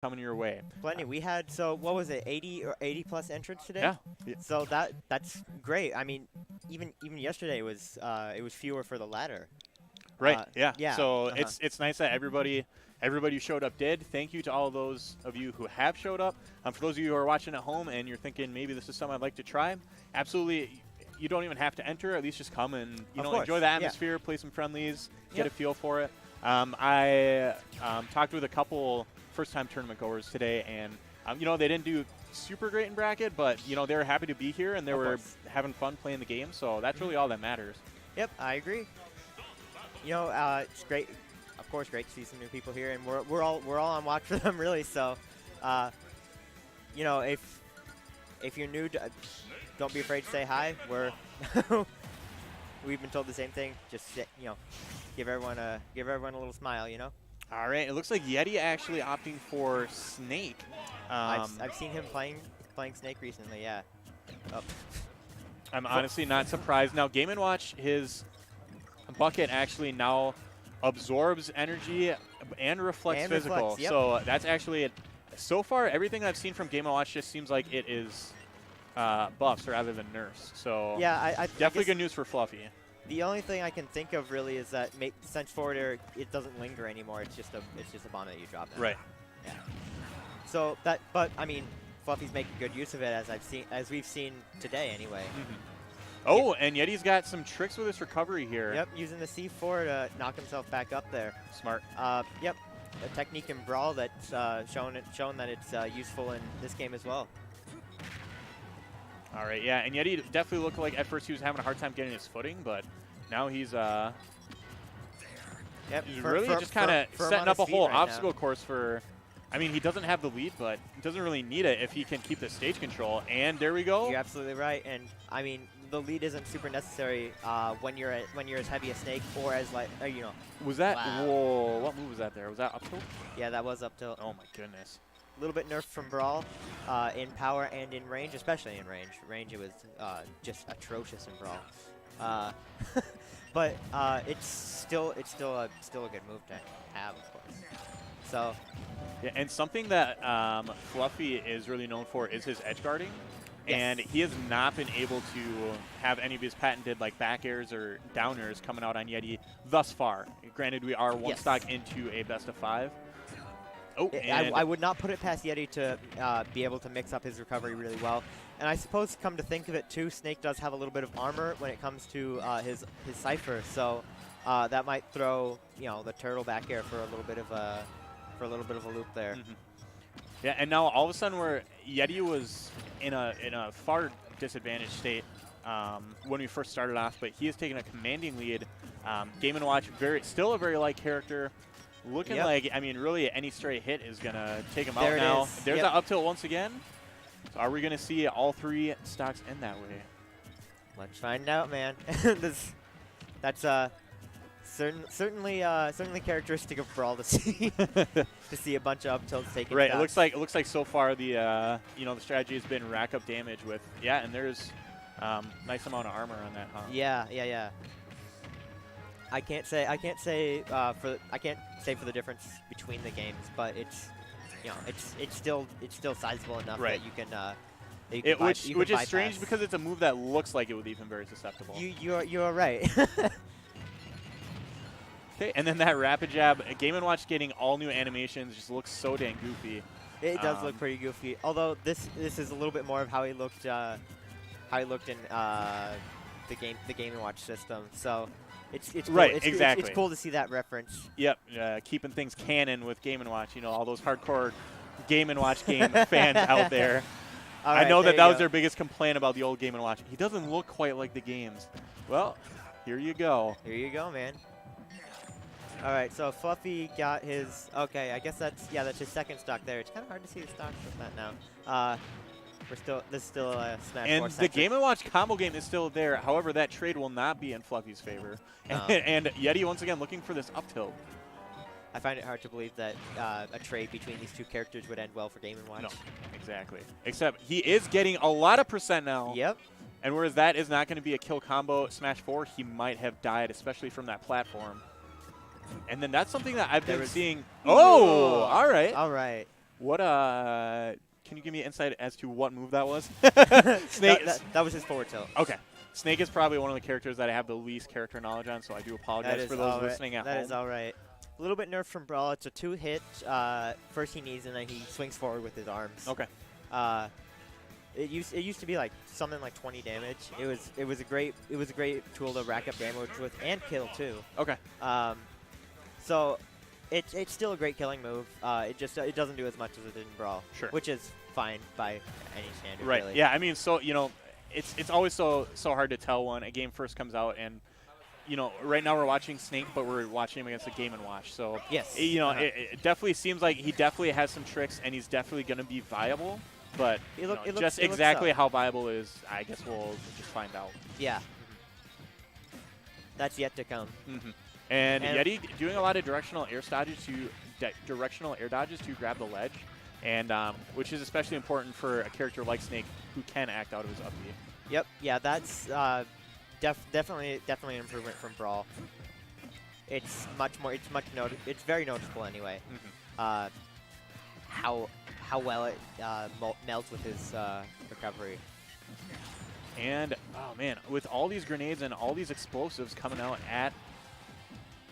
coming your way. Plenty. We had, so what was it, 80 or 80 plus entrants today? Yeah. So that's great. I mean, even yesterday it was fewer for the ladder. Right. Yeah. Yeah. So it's nice that everybody who showed up did. Thank you to all those of you who have showed up. For those of you who are watching at home and you're thinking maybe this is something I'd like to try, absolutely. You don't even have to enter. At least just come and enjoy the atmosphere, play some friendlies, get a feel for it. I talked with a couple first-time tournament goers today, and they didn't do super great in bracket, but they were happy to be here and they were having fun playing the game. So that's really all that matters. Yep, I agree. It's great. Of course, great to see some new people here, and we're all on watch for them, really. So, if you're new, don't be afraid to say hi. We've been told the same thing. Just give everyone a little smile. All right. It looks like Yeti actually opting for Snake. I've seen him playing Snake recently. Yeah. Oh. I'm honestly not surprised. Now, Game & Watch, his bucket actually now absorbs energy and reflects physical. Yep. So that's actually it. So far, everything I've seen from Game & Watch just seems like it is buffs rather than nerfs. So yeah, definitely good news for Fluffy. The only thing I can think of really is that since forward air, it doesn't linger anymore. It's just a bomb that you drop now. Right. Yeah. So but I mean, Fluffy's making good use of it as we've seen today anyway. Mm-hmm. Oh, and Yeti's got some tricks with his recovery here. Yep, using the C4 to knock himself back up there. Smart. Yep, a technique in Brawl that's shown that it's useful in this game as well. All right, yeah, and Yeti definitely looked like at first he was having a hard time getting his footing, but now he's really just kind of setting up a whole obstacle course for. I mean, he doesn't have the lead, but he doesn't really need it if he can keep the stage control. And there we go. You're absolutely right, and I mean, the lead isn't super necessary when you're as heavy as Snake or as light. Was that? Wow. Whoa! What move was that there? Was that up tilt? Yeah, that was up tilt. Oh my goodness. A little bit nerfed from Brawl in power and in range, especially in range. Range, it was just atrocious in Brawl. But it's still a good move to have, of course. So. Yeah, and something that Fluffy is really known for is his edge guarding. Yes. And he has not been able to have any of his patented back airs or down airs coming out on Yeti thus far. Granted, we are one stock into a best of 5. Oh, I would not put it past Yeti to be able to mix up his recovery really well. And I suppose, come to think of it too, Snake does have a little bit of armor when it comes to his Cypher. So that might throw the turtle back air for a little bit of a loop there. Mm-hmm. Yeah, and now all of a sudden Yeti was in a far disadvantaged state when we first started off, but he has taken a commanding lead. Game & Watch, still a very light character. Looking like, I mean, really any stray hit is going to take him out now. There's that up tilt once again. So are we going to see all 3 stocks end that way? Let's find out, man. That's certainly characteristic of Brawl to see to see a bunch of up tilts taking. Right. Stocks. It looks like so far the the strategy has been rack up damage with and there's nice amount of armor on that. Huh? Yeah. I can't say for the difference between the games, but it's it's still sizable enough that you can. Which is strange because it's a move that looks like it would leave him very susceptible. You're right. Okay, and then that rapid jab, Game & Watch getting all new animations just looks so dang goofy. It does look pretty goofy. Although this is a little bit more of how he looked in the Game & Watch system. So it's cool. Right, exactly. It's cool to see that reference. Yep, keeping things canon with Game & Watch. All those hardcore Game & Watch game fans out there. Right, I know that was their biggest complaint about the old Game & Watch. He doesn't look quite like the games. Well, here you go. Here you go, man. All right, so Fluffy got his. Okay, I guess that's his second stock there. It's kind of hard to see the stocks with that now. This is still a Smash 4 And the Game & Watch combo game is still there. However, that trade will not be in Fluffy's favor. And Yeti once again looking for this up tilt. I find it hard to believe that a trade between these two characters would end well for Game & Watch. No, exactly. Except he is getting a lot of percent now. Yep. And whereas that is not going to be a kill combo Smash 4, he might have died, especially from that platform. And then that's something that I've been seeing. Oh, all right. All right. What can you give me insight as to what move that was? Snake. That was his forward tilt. Okay. Snake is probably one of the characters that I have the least character knowledge on, so I do apologize for those listening at home. That is all right. A little bit nerfed from Brawl. It's a 2-hit. First he knees and then he swings forward with his arms. Okay. It used to be like something like 20 damage. It was a great tool to rack up damage with and kill too. Okay. So it's still a great killing move. It doesn't do as much as it did in Brawl. Sure. Which is fine by any standard. Right. Really. Yeah. I mean, so it's always so hard to tell when a game first comes out, and right now we're watching Snake, but we're watching him against a Game & Watch. So yes. It definitely seems like he definitely has some tricks, and he's definitely going to be viable. But just exactly how viable is, I guess we'll just find out. Yeah. That's yet to come. And Yeti doing a lot of directional air dodges to grab the ledge, and which is especially important for a character like Snake who can act out of his up B. Yep. Yeah, that's definitely an improvement from Brawl. It's it's very noticeable anyway. How well it melts with his recovery. And oh man, with all these grenades and all these explosives coming out at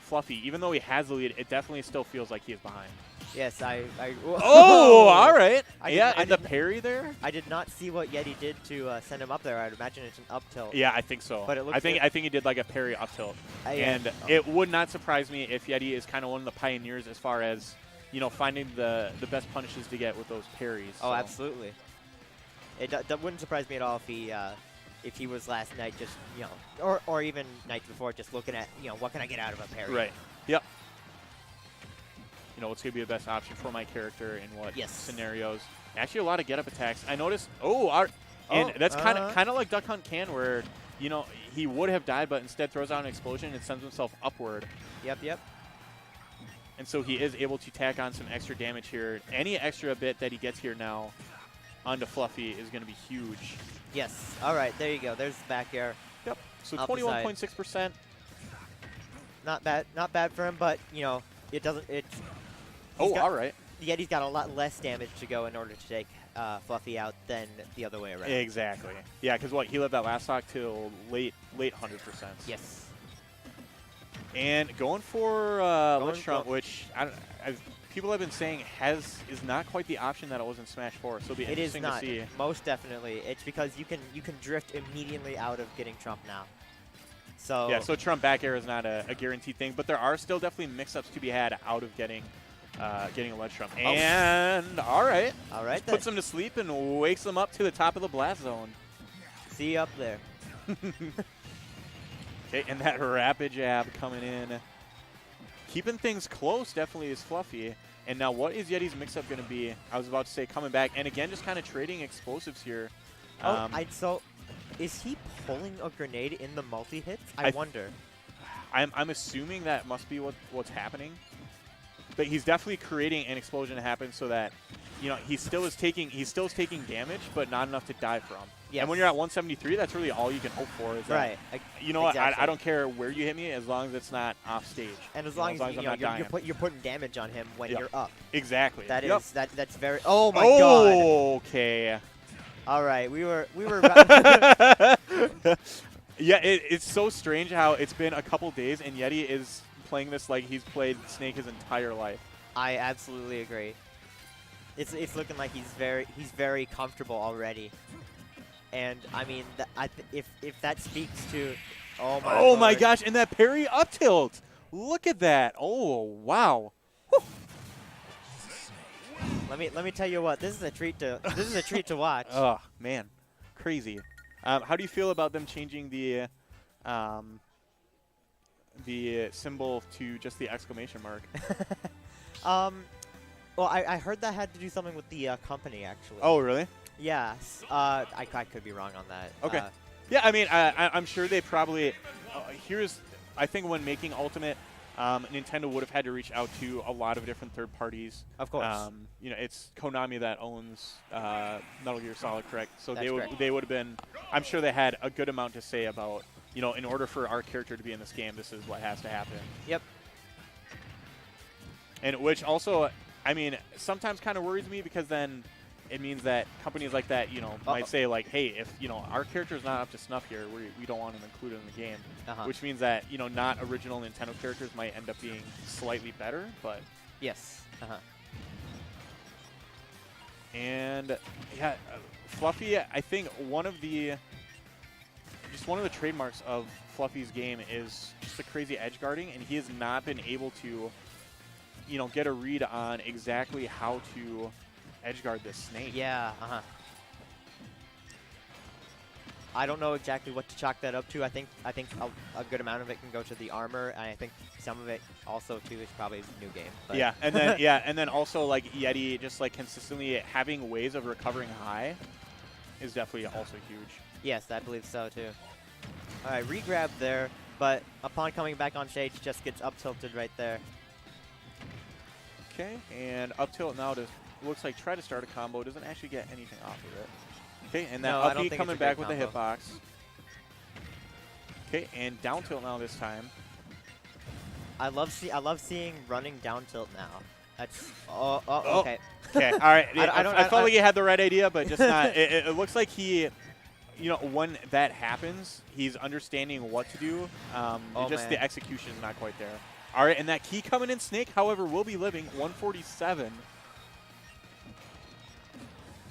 Fluffy, even though he has the lead, it definitely still feels like he is behind. Yes, Oh, all right. And the parry there? I did not see what Yeti did to send him up there. I'd imagine it's an up tilt. Yeah, I think so. But it looks I think he did like a parry up tilt. And it would not surprise me if Yeti is kind of one of the pioneers as far as, finding the best punishes to get with those parries. Oh, absolutely. That wouldn't surprise me at all if he was last night just, or even nights before just looking at, what can I get out of a parry? Right. Yep. What's going to be the best option for my character in what scenarios. Actually, a lot of get-up attacks. I noticed, and that's kind of like Duck Hunt can, where, he would have died, but instead throws out an explosion and sends himself upward. Yep. And so he is able to tack on some extra damage here. Any extra bit that he gets here now onto Fluffy is going to be huge. Yes. All right, there you go. There's the back air. Yep. So 21.6%. Not bad for him, but, it doesn't... all right. Yeti's got a lot less damage to go in order to take Fluffy out than the other way around. Exactly. Yeah, because he lived that last stock till late 100%. Yes. And going for Ledge Trump, which people have been saying is not quite the option that it was in Smash 4. So it'll be interesting to see. Most definitely. It's because you can drift immediately out of getting Trump now. So yeah, so Trump back air is not a guaranteed thing, but there are still definitely mix-ups to be had out of getting a Ledge Trump. And all right, puts them to sleep and wakes them up to the top of the blast zone. See you up there. Okay, and that rapid jab coming in. Keeping things close definitely is Fluffy. And now what is Yeti's mix-up going to be? I was about to say coming back. And again, just kind of trading explosives here. So is he pulling a grenade in the multi-hits? I wonder. I'm assuming that must be what's happening. But he's definitely creating an explosion to happen so that, he still is taking damage, but not enough to die from. Yes. And when you're at 173, that's really all you can hope for. Is that, exactly. I don't care where you hit me as long as it's not off stage. And as long as you're putting damage on him when you're up. Exactly. That's very. Oh my god. Okay. All right, we were. Yeah, it's so strange how it's been a couple days and Yeti is playing this like he's played Snake his entire life. I absolutely agree. It's looking like he's very comfortable already. And I mean, if that speaks to, oh my gosh, and that parry up tilt, look at that! Oh wow! Whew. Let me tell you what, this is a treat to watch. Oh man, crazy! How do you feel about them changing the symbol to just the exclamation mark? Well, I heard that had to do something with the company actually. Oh really? Yes, I could be wrong on that. Okay. Yeah, I mean, I'm sure they probably. I think when making Ultimate, Nintendo would have had to reach out to a lot of different third parties. Of course. It's Konami that owns Metal Gear Solid, correct? So That's they would have been. I'm sure they had a good amount to say about, in order for our character to be in this game, this is what has to happen. Yep. And which also, I mean, sometimes kind of worries me because then it means that companies like that, you know, might say like, hey, if, you know, our character's not up to snuff here, we don't want him included in the game. Which means that, you know, not original Nintendo characters might end up being slightly better, but. Yes. And yeah, Fluffy, I think one of the trademarks of Fluffy's game is just the crazy edge guarding, and he has not been able to, you know, get a read on exactly how to edge guard this snake. Yeah, I don't know exactly what to chalk that up to. I think a good amount of it can go to the armor, and I think some of it also too is probably new game. But. Yeah, and then and then also like Yeti just like consistently having ways of recovering high is definitely also huge. Yes, I believe so too. All right, re-grab there, but upon coming back on stage, just gets up tilted right there. Okay, and up tilt now to looks like try to start a combo, doesn't actually get anything off of it. Okay, and then no, up B coming back with the hitbox. Okay, and down tilt now this time. I love seeing running down tilt now. That's okay. Okay, all right. I felt like he had the right idea, but just not. It looks like he, you know, when that happens, he's understanding what to do. Just the execution is not quite there. All right, and that key coming in, Snake, however, will be living 147.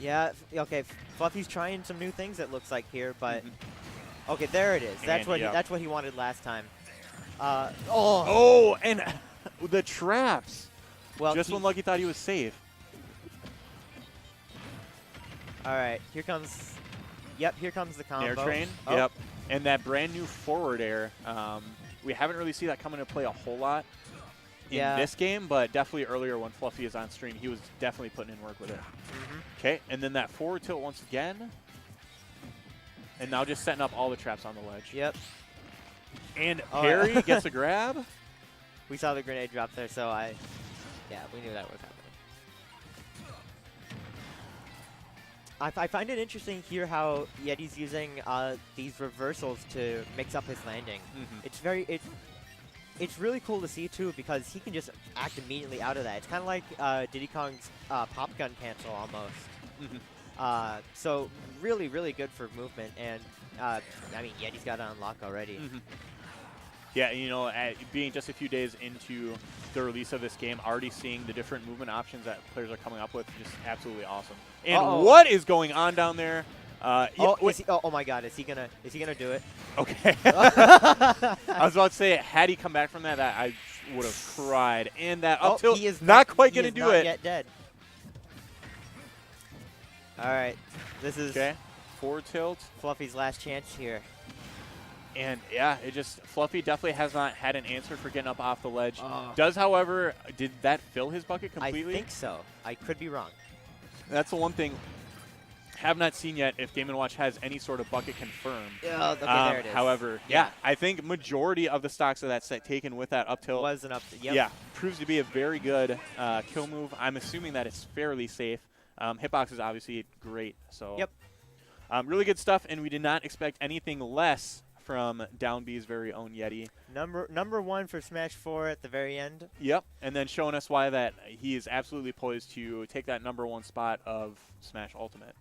Yeah, okay. Fluffy's trying some new things, it looks like here, but okay, there it is. That's what he wanted last time. And the traps. Well, just when Lucky thought he was safe. All right, here comes. Yep, here comes the combo. Air train. Oh. Yep, and that brand new forward air. We haven't really seen that come into play a whole lot in this game, but definitely earlier when Fluffy is on stream, he was definitely putting in work with it. Okay, and then that forward tilt once again. And now just setting up all the traps on the ledge. Yep. And Perry gets a grab. We saw the grenade drop there, so we knew that was happening. I find it interesting here how Yeti's using these reversals to mix up his landing. It's really cool to see too because he can just act immediately out of that. It's kind of like Diddy Kong's pop gun cancel almost. So really, really good for movement, and I mean Yeti's got it on lock already. Yeah, you know, being just a few days into the release of this game, already seeing the different movement options that players are coming up with, just absolutely awesome. And what is going on down there? Oh my God! Is he gonna do it? Okay. I was about to say, had he come back from that, I would have cried. And that up tilt, he is not quite gonna do it. Yet dead. All right, this is forward tilt. Fluffy's last chance here. And yeah, Fluffy definitely has not had an answer for getting up off the ledge. Does, however, did that fill his bucket completely? I think so. I could be wrong. That's the one thing. Have not seen yet if Game & Watch has any sort of bucket confirmed. Okay, there it is. However, I think majority of the stocks of that set taken with that up tilt was an up tilt. Yep. Yeah, proves to be a very good kill move. I'm assuming that it's fairly safe. Hitbox is obviously great. So really good stuff, and we did not expect anything less from Down B's very own Yeti. Number 1 for Smash 4 at the very end. Yep, and then showing us why that he is absolutely poised to take that #1 spot of Smash Ultimate.